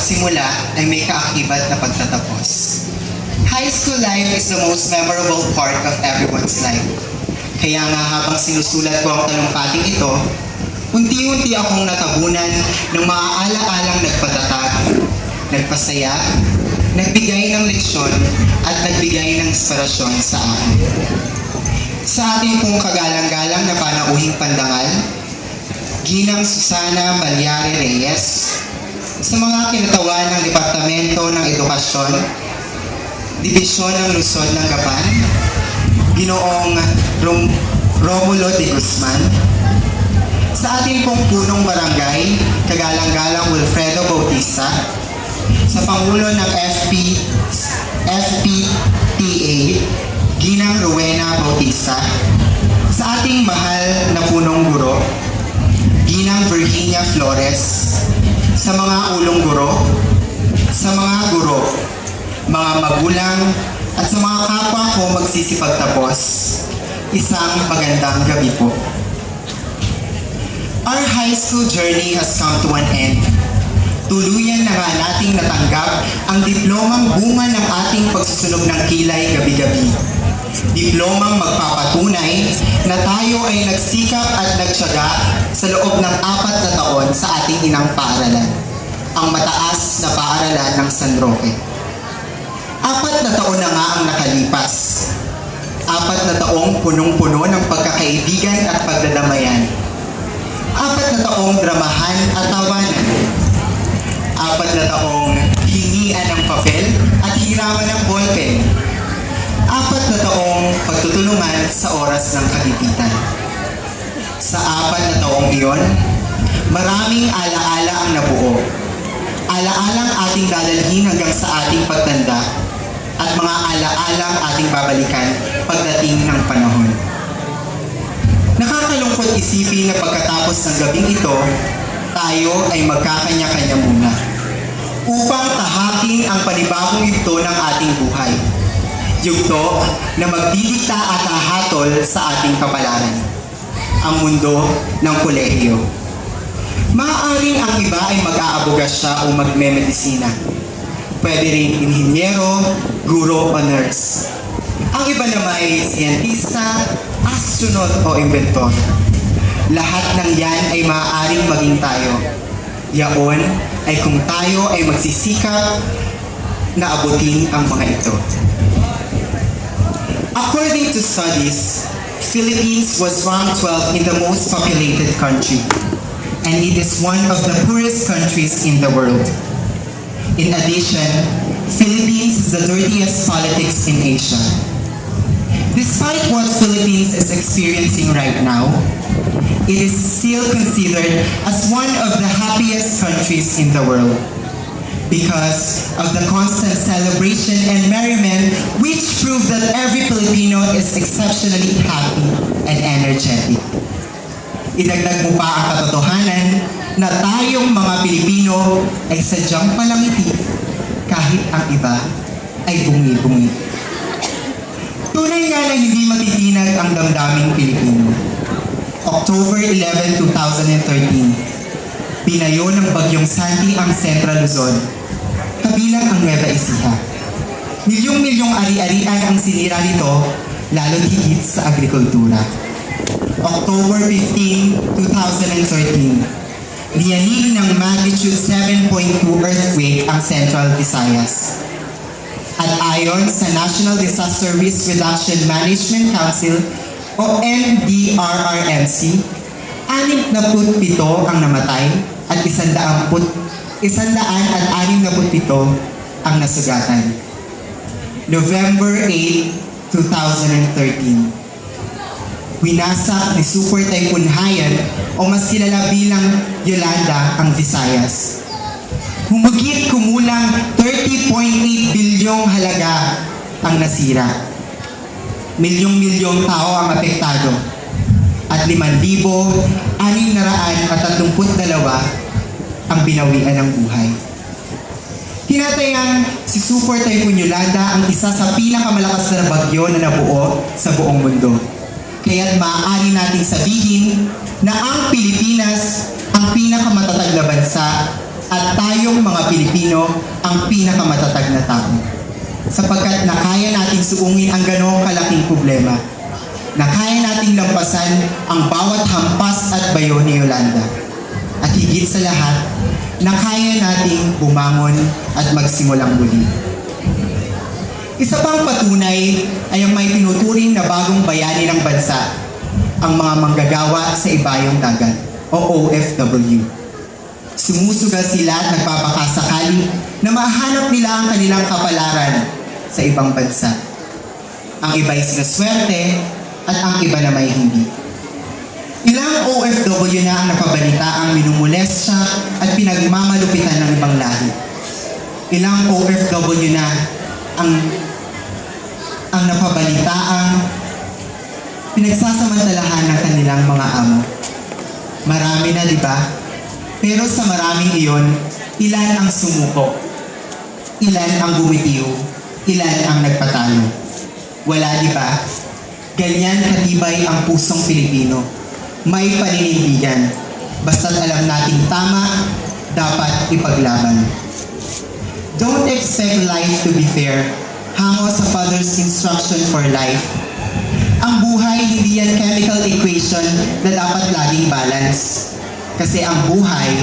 pagsimula ay may kaakibat na pagtatapos. High school life is the most memorable part of everyone's life. Kaya nga habang sinusulat ko ang talumpating ito, unti-unti akong natabunan ng mga ala-alang nagpatatag, nagpasaya, nagbigay ng leksyon at nagbigay ng inspirasyon sa akin. Sa ating pong kagalang-galang na panauhing pandangal, Ginang Susana Malyari Reyes, sa mga kinatawan ng Departamento ng Edukasyon, Dibisyon ng Luzon ng Gapan, Ginoong Romulo de Guzman, sa ating pong punong barangay, kagalang-galang Wilfredo Bautista, sa Pangulo ng FPTA, Ginang Rowena Bautista, sa ating mahal na punong guro, Ginang Virginia Flores, sa mga ulong guro, sa mga guro, mga magulang, at sa mga kapwa ko magsisipagtapos, isang magandang gabi po. Our high school journey has come to an end. Tuluyan na nga nating natanggap ang diplomang bunga ng ating pagsusunog ng kilay gabi-gabi. Diplomang magpapatunay na tayo ay nagsikap at nagtiyaga sa loob ng 4 na taon sa ating inang paaralan, ang mataas na paaralan ng San Roque. 4 na taon na nga ang nakalipas. 4 na taong punong-puno ng pagkakaibigan at pagdadamayan. 4 na taong dramahan at tawanan. 4 na taong hingian ng papel at hiraman ng ballpen. 4 na taong pagtutulungan sa oras ng kagipitan. Sa 4 na taong iyon, maraming alaala ang nabuo. Alaalang ating dadalhin hanggang sa ating pagtanda at mga alaalang ating babalikan pagdating ng panahon. Nakakalungkot isipin na pagkatapos ng gabing ito, tayo ay magkakanya-kanya muna upang tahaking ang panibagong yugto ng ating buhay. Yugto na magdidikta at hahatol sa ating kapalaran, ang mundo ng kolehiyo. Maaaring ang iba ay mag-aabogasya o magmemedisina. Pwede rin inhinyero, guro o nurse. Ang iba naman ay siyentista, astronaut o inventor. Lahat ng yan ay maaaring maging tayo. Yaon ay kung tayo ay magsisikap na abutin ang mga ito. According to studies, Philippines was ranked 12 in the most populated country, and it is one of the poorest countries in the world. In addition, Philippines is the dirtiest politics in Asia. Despite what Philippines is experiencing right now, it is still considered as one of the happiest countries in the world because of the constant celebration and merriment which prove that every Filipino is exceptionally happy and energetic. Idagdag mo pa ang katotohanan na tayong mga Pilipino ay sadyang palangiti kahit ang iba ay bungi-bungi. Tunay nga na hindi matitinag ang damdaming Pilipino. October 11, 2013, pinayo ng Bagyong Santi ang Central Luzon, kabilang ang Nueva Ecija. Milyong-milyong ari-arian ang sinira nito, lalo't higit sa agrikultura. October 15, 2013, niyanig ng magnitude 7.2 earthquake ang Central Visayas. At ayon sa National Disaster Risk Reduction Management Council o NDRRMC, 67 ang namatay at 167 ang nasugatan. November 8, 2013, winasak ni Super Typhoon Haiyan o mas kilala bilang Yolanda ang Visayas. Humigit kumulang 30.8 bilyong halaga ang nasira. Milyong-milyong tao ang apektado at 5,632 ang binawian ng buhay. Tinatayang si Super Typhoon Yolanda ang isa sa pinakamalakas na bagyo na nabuo sa buong mundo. Kaya't maaari nating sabihin na ang Pilipinas ang pinakamatatag na bansa at tayong mga Pilipino ang pinakamatatag na tao. Sapagkat nakaya nating suungin ang ganoong kalaking problema. Nakaya nating lampasan ang bawat hampas at bayo ni Yolanda. At higit sa lahat, nakaya nating bumangon at magsimulang muli. Isa pang patunay ay ang may tinuturing na bagong bayani ng bansa, ang mga manggagawa sa ibayong dagat o OFW. Sumusugal sila at nagpapakasakali na mahanap nila ang kanilang kapalaran sa ibang bansa. Ang iba'y sinuswerte at ang iba na may hindi. Ilang OFW na ang napabalitaang minumulestya at pinagmamalupitan ng ibang lahi. Ilang OFW na ang napabalitaang pinagsasamantalahan ng kanilang mga amo. Marami na, di ba? Pero sa maraming iyon, ilan ang sumuko? Ilan ang bumitiw? Ilan ang nagpatalo? Wala, di ba? Ganyan katibay ang pusong Pilipino. May paninindigan. Basta't alam nating tama, dapat ipaglaban. Don't expect life to be fair. Hango sa Father's instruction for life. Ang buhay hindi yan chemical equation na dapat laging balance. Kasi ang buhay,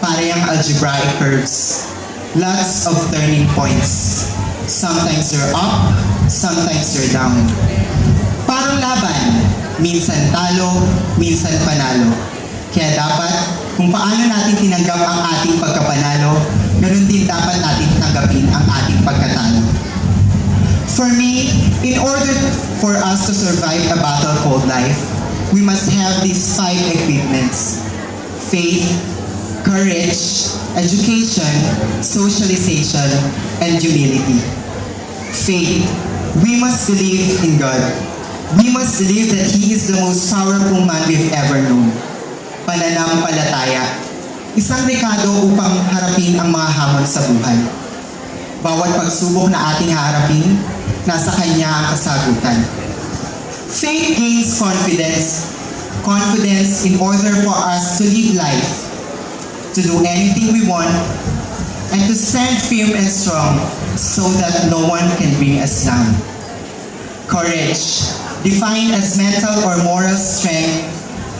parang algebraic curves. Lots of turning points. Sometimes you're up, sometimes you're down. Parang laban, minsan talo, minsan panalo. Kaya dapat, kung paano natin tinanggap ang ating pagkapanalo, ganun din dapat natin tanggapin ang ating pagkatalo. For me, in order for us to survive a battle called life, we must have these 5 equipments: faith, courage, education, socialization, and humility. Faith, we must believe in God. We must believe that He is the most powerful man we've ever known. Pananampalataya, isang dekado upang harapin ang mga hamon sa buhay. Bawat pagsubok na ating harapin, nasa Kanya ang kasagutan. Faith gains confidence. Confidence in order for us to live life, to do anything we want, and to stand firm and strong so that no one can bring us down. Courage, defined as mental or moral strength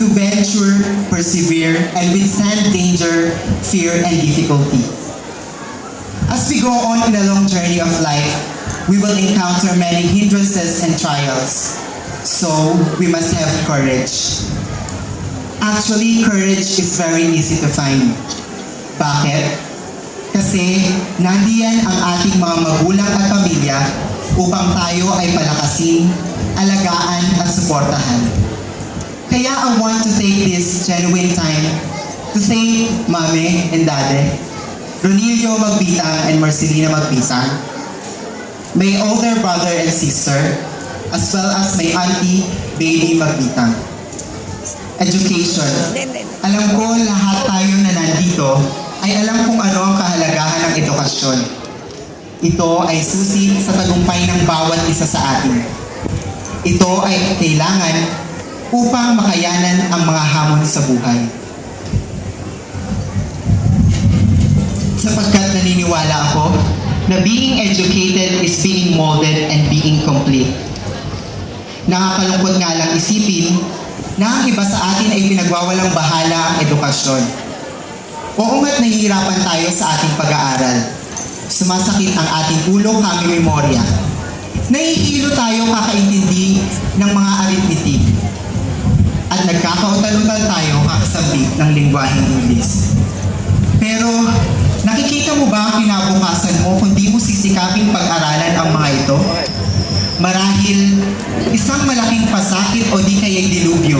to venture, persevere, and withstand danger, fear, and difficulty. As we go on in a long journey of life, we will encounter many hindrances and trials. So, we must have courage. Actually, courage is very easy to find. Bakit? Kasi nandiyan ang ating mga magulang at pamilya upang tayo ay palakasin, alagaan at suportahan. Kaya I want to take this genuine time to thank Mami and Dade, Ronilio Magbitang and Marcelina Magbitang, my older brother and sister, as well as my auntie, Baby Magbitang. Education. Alam ko lahat tayo na nandito ay alam kung ano ang kahalagahan ng edukasyon. Ito ay susi sa tagumpay ng bawat isa sa atin. Ito ay kailangan upang makayanan ang mga hamon sa buhay. Sapagkat naniniwala ako na being educated is being molded and being complete. Nakakalungkot nga lang isipin na ang iba sa atin ay pinagwawalang bahala ang edukasyon. Oo nga't nahihirapan tayo sa ating pag-aaral. Sumasakit ang ating ulo kami memorya. Nahihilo tayo kakaintindi ng mga arithmetic. At nagkakautal-utal tayo kakasabit ng lingwaheng Ingles. Pero nakikita mo ba ang kinabukasan mo kung di mo sisikaping pag-aralan ang mga ito? Marahil isang malaking pasakit o di kaya'y dilubyo.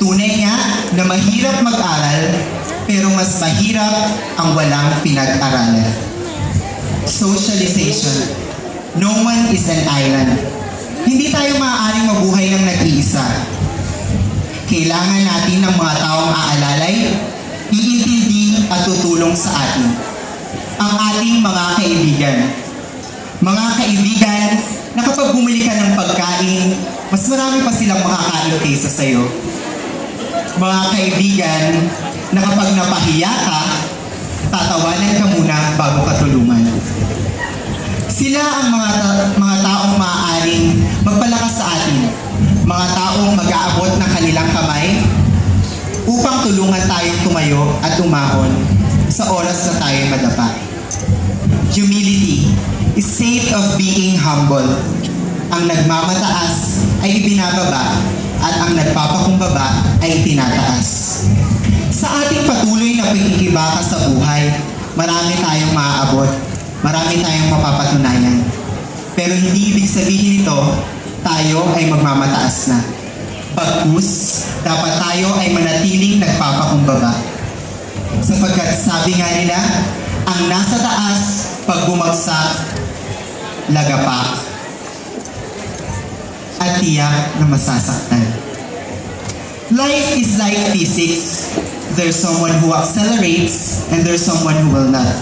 Tunay nga na mahirap mag-aral, pero mas mahirap ang walang pinag-aralan. Socialization. No one is an island. Hindi tayo maaaring mabuhay ng nag-iisa. Kailangan natin ng mga taong aalalay, iintindi at tutulong sa atin. Ang ating mga kaibigan. Mga kaibigan na kapag bumili ka ng pagkain, mas marami pa silang makakain kaysa sa'yo. Mga kaibigan na kapag napahiya ka, tatawanan ka muna bago ka tulungan. Sila ang mga taong maaaring magpalakas sa atin, mga taong mag-aabot ng kanilang kamay upang tulungan tayong tumayo at umahon sa oras na tayo madapa. Humility is state of being humble. Ang nagmamataas ay ibinababa at ang nagpapakumbaba ay itinataas. Sa ating patuloy na pagkikibaka sa buhay, marami tayong maaabot, marami tayong mapapatunayan. Pero hindi ibig sabihin nito, tayo ay magmamataas na. Bagkus, dapat tayo ay manatiling nagpapakumbaba. Sapagkat sabi nga nila, ang nasa taas, pag bumagsak, lagapak, at tiyak na masasaktan. Life is like physics. There's someone who accelerates and there's someone who will not.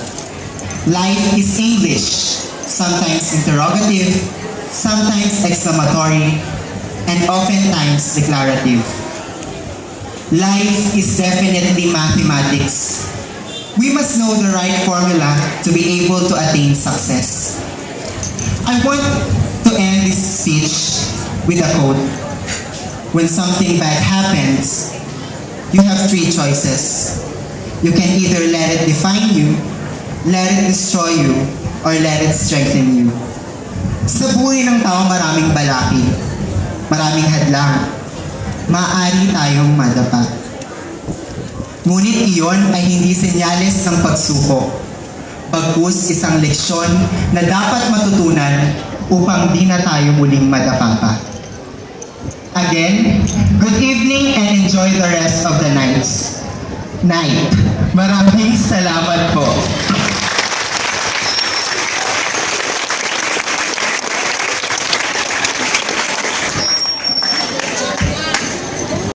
Life is English, sometimes interrogative, sometimes exclamatory, and oftentimes declarative. Life is definitely mathematics. We must know the right formula to be able to attain success. I want to end this speech with a quote. When something bad happens, you have three choices. You can either let it define you, let it destroy you, or let it strengthen you. Sa buhay ng tao, maraming balakid, maraming hadlang, maaari tayong madapa. Ngunit iyon ay hindi senyales ng pagsuko, bagkus isang leksyon na dapat matutunan upang di na tayo muling madapa pa. Again, good evening and enjoy the rest of the night. Maraming salamat po.